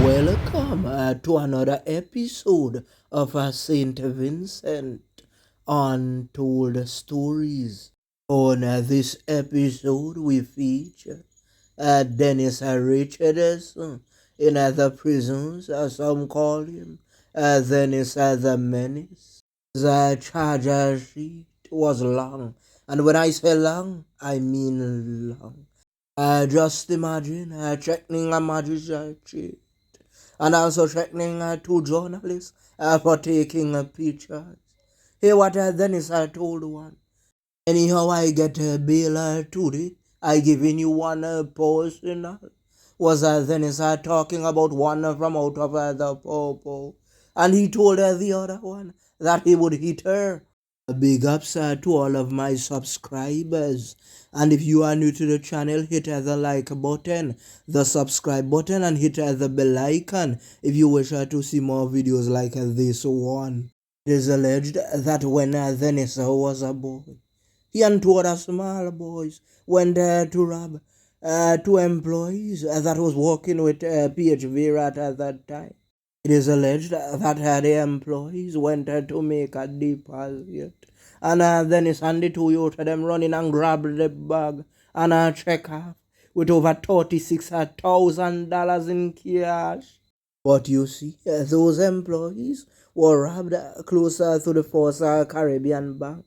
Welcome to another episode of St Vincent Untold Stories. On this episode, we feature Dennis Richardson in the prisons, as some call him. Dennis the Menace. The charge sheet was long, and when I say long, I mean long. Just imagine checking a magistrate and also threatening two journalists for taking pictures. Hey, what Dennis told one. Anyhow, I get a bail today. I giving you one personal. Was Dennis talking about one from out of the popo. And he told the other one that he would hit her. Big ups to all of my subscribers. And if you are new to the channel, hit the like button, the subscribe button, and hit the bell icon if you wish to see more videos like this one. It is alleged that when Dennis was a boy, he and two other small boys went to rob two employees that was working with PHV at that time. It is alleged that the employees went to make a deposit, and then it's handed to you to them running and grab the bag and check off with over $36,000 in cash. But you see, those employees were robbed closer to the First Caribbean Bank.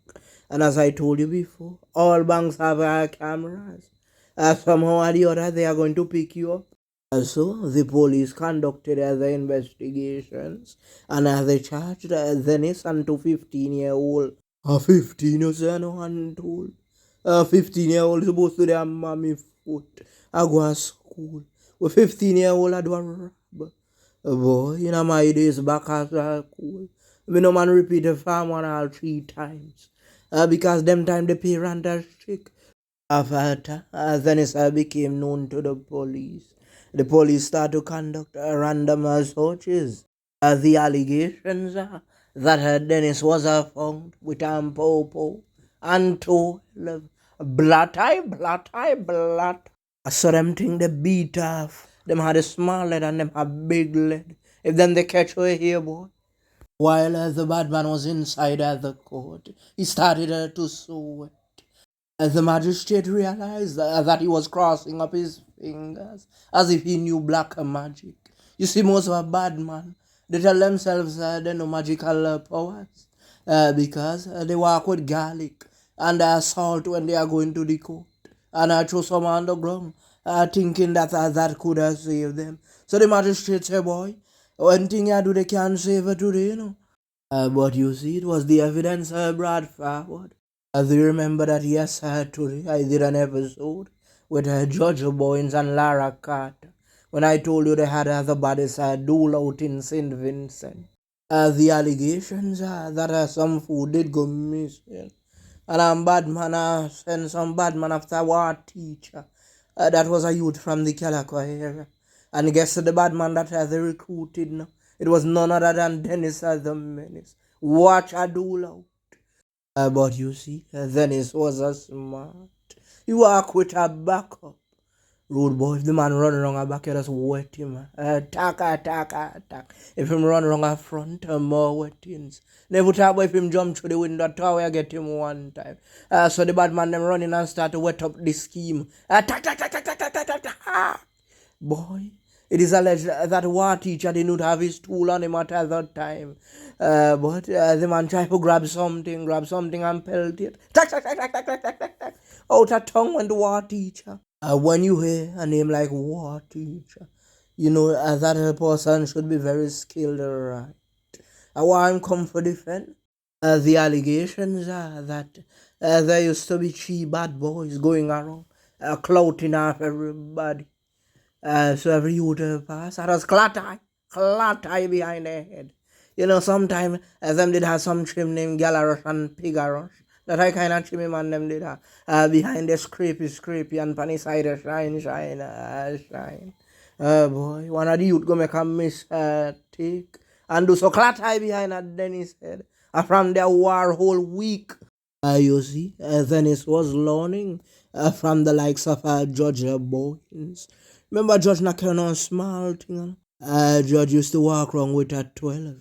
And as I told you before, all banks have cameras. Somehow or the other, they are going to pick you up. So the police conducted the investigations and they charged Dennis and to 15-year-old. A 15 years no untold. A 15-year-old supposed to their mommy foot. I go to school. A 15-year-old I do a rob. Boy, in my days back at school, me no man repeat the farm 1 or 3 times. Because them time the parent are strict. After Dennis became known to the police. The police started to conduct random searches. The allegations that Dennis was found with popo and 12 black eye. So them thing they beat off. Them had a small lead and them had big lead. If then they catch you here, boy. While the bad man was inside the court, he started to sweat. The magistrate realized that he was crossing up his fingers as if he knew black magic. You see, most of a bad man, they tell themselves they know magical powers because they walk with garlic and salt when they are going to the court and throw some on the ground thinking that that could save them. So the magistrate said, boy, one thing you do, they can't save her today, you know. But you see, it was the evidence brought forward. Do you remember that yes, today I did an episode with George Boynes and Lara Carter when I told you they had the bodies duel out in St Vincent. The allegations are that some food did go missing. And bad man sent some bad man after war teacher. That was a youth from the Calico area. And guess the bad man that they recruited now? It was none other than Dennis the Menace. Watch a duel out. But you see, Dennis was a smart. He walk with a backup. Rude boy, if the man run around a back, you just wet him. Attack. If him run around a front, more wettings. Never talk about if him jump through the window tower, I get him one time. So the bad man them running and start to wet up the scheme. Boy, it is alleged that war teacher did not have his tool on him at that time. But the man tried to grab something and pelt it. Out of tongue went the war teacher. When you hear a name like war teacher, you know that person should be very skilled, right? I'm come for defense. The allegations are that there used to be 3 bad boys going around, clouting off everybody. So every youth pass, I was clat eye behind their head. You know, sometimes them did have some trim named Galarush and Pigarush. That I kind of trim man them did have. Behind the scrapey and panny side shine. Boy, one of the youth go make a mistake and do so clat eye behind Dennis head. From their war whole week. You see, Dennis was learning from the likes of George Boynes. Remember George not carrying on small thing? Judge used to walk around with a 12.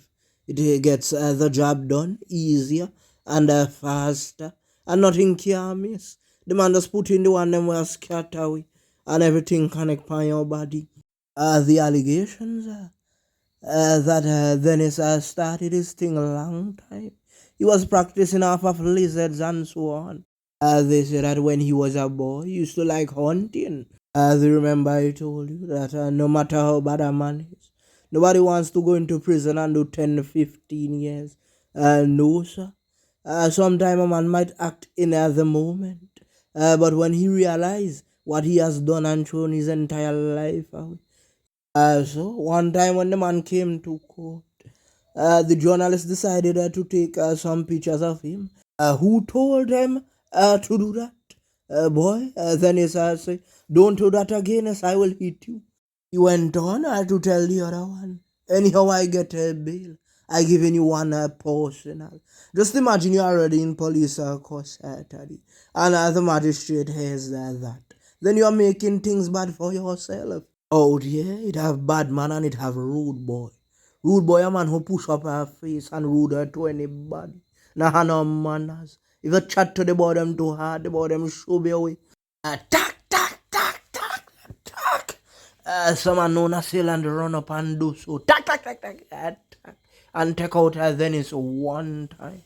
It gets the job done easier and faster, and nothing can miss. The man just put in the one them will scatter away, and everything connect on your body. The allegations that Dennis started his thing a long time. He was practicing off of lizards and so on. They say that when he was a boy, he used to like hunting. They remember I told you that no matter how bad a man is, nobody wants to go into prison and do 10 to 15 years. No, sir. Sometime a man might act in at the moment, but when he realizes what he has done and thrown his entire life out. So one time when the man came to court, the journalist decided to take some pictures of him. Who told them to do that? Boy, then he said, don't do that again, as I will hit you. He went on to tell the other one, anyhow, I get a bail. I giving you one personal. Just imagine you already in police custody, and the magistrate hears that. Then you are making things bad for yourself. Oh yeah, it have bad man and it have rude boy. Rude boy a man who push up her face and rude her to anybody. Nah have no manners. If you chat to the boy them too hard, the boy them show be away. Tack, tack, tack, tack, tack. Someone known as and run up and do so. Tack, tack, tack, tack, tack. And take out her then is one time.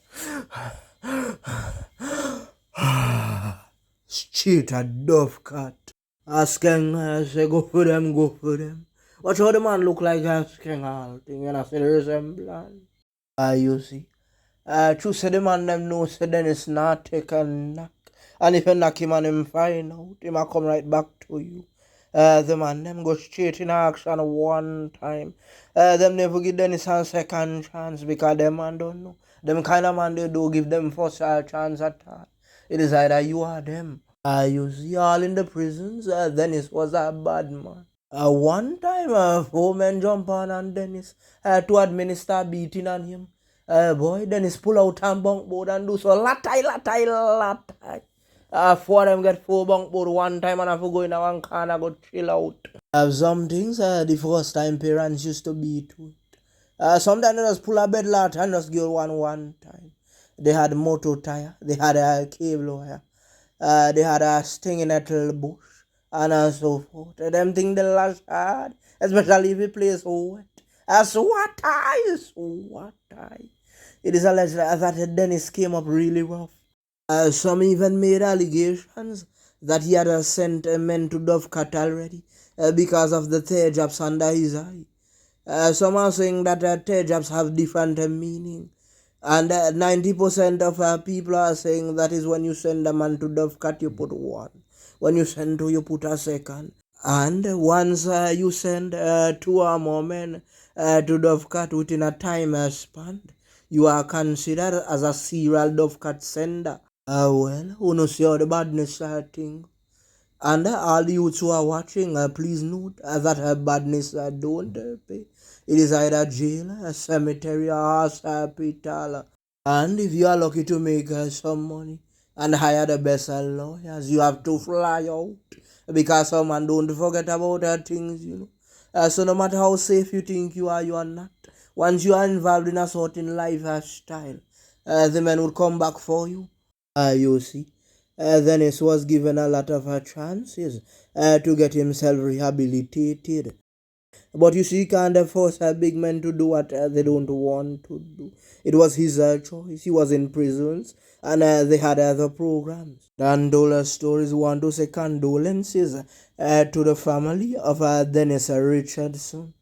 Cheat a dove cat. Asking say go for them, go for them. Watch how the man look like asking all thing and I say the resemblance. You see. True say the man them know say then it's not take a knock. And if you knock him and him find out, he might come right back to you. The man them go straight in action one time. Them never give Dennis a second chance because them man don't know. Them kind of man they do give them first chance at all. It is either you or them. You see all in the prisons, Dennis was a bad man. One time, four men jump on Dennis to administer beating on him. Boy, Dennis pull out and bunk board and do so latai, latai, latai. Four of them get four bunk board one time and have to go in one corner go chill out. Some things, the first time parents used to beat with. Sometimes they just pull a bed lot and just give one time. They had motor tire, they had a cable wire. They had a sting in a little bush and so forth. Them thing the last hard, especially if you play so wet. What I. It is alleged that Dennis came up really rough. Some even made allegations that he had sent men to Dovecat already because of the tear jabs under his eye. Some are saying that tear jabs have different meaning. And 90% of people are saying that is when you send a man to Dovecat, you put one. When you send two, you put a second. And once you send two or more men to Dovecat within a time span, you are considered as a serial Dovecat sender. Well, who knows how the badness thing. And all the youths who are watching, please note that badness don't pay. It is either jail, a cemetery, or hospital. And if you are lucky to make some money and hire the best lawyers, you have to fly out. Because someone don't forget about things, you know. So no matter how safe you think you are not. Once you are involved in a certain lifestyle, the men would come back for you. You see. Dennis was given a lot of chances to get himself rehabilitated. But you see, you can't force big men to do what they don't want to do. It was his choice. He was in prisons and they had other programs. Dan Dola Stories want to say condolences to the family of Dennis Richardson.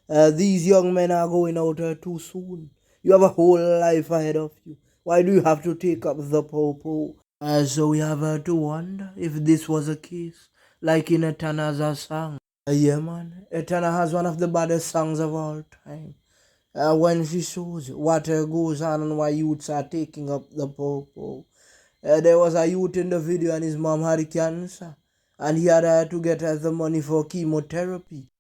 These young men are going out too soon. You have a whole life ahead of you. Why do you have to take up the popo? So we have to wonder if this was a case, like in Etana's song. Yeah, man. Etana has one of the baddest songs of all time. When she shows what goes on and why youths are taking up the popo. There was a youth in the video and his mom had cancer. And he had to get the money for chemotherapy.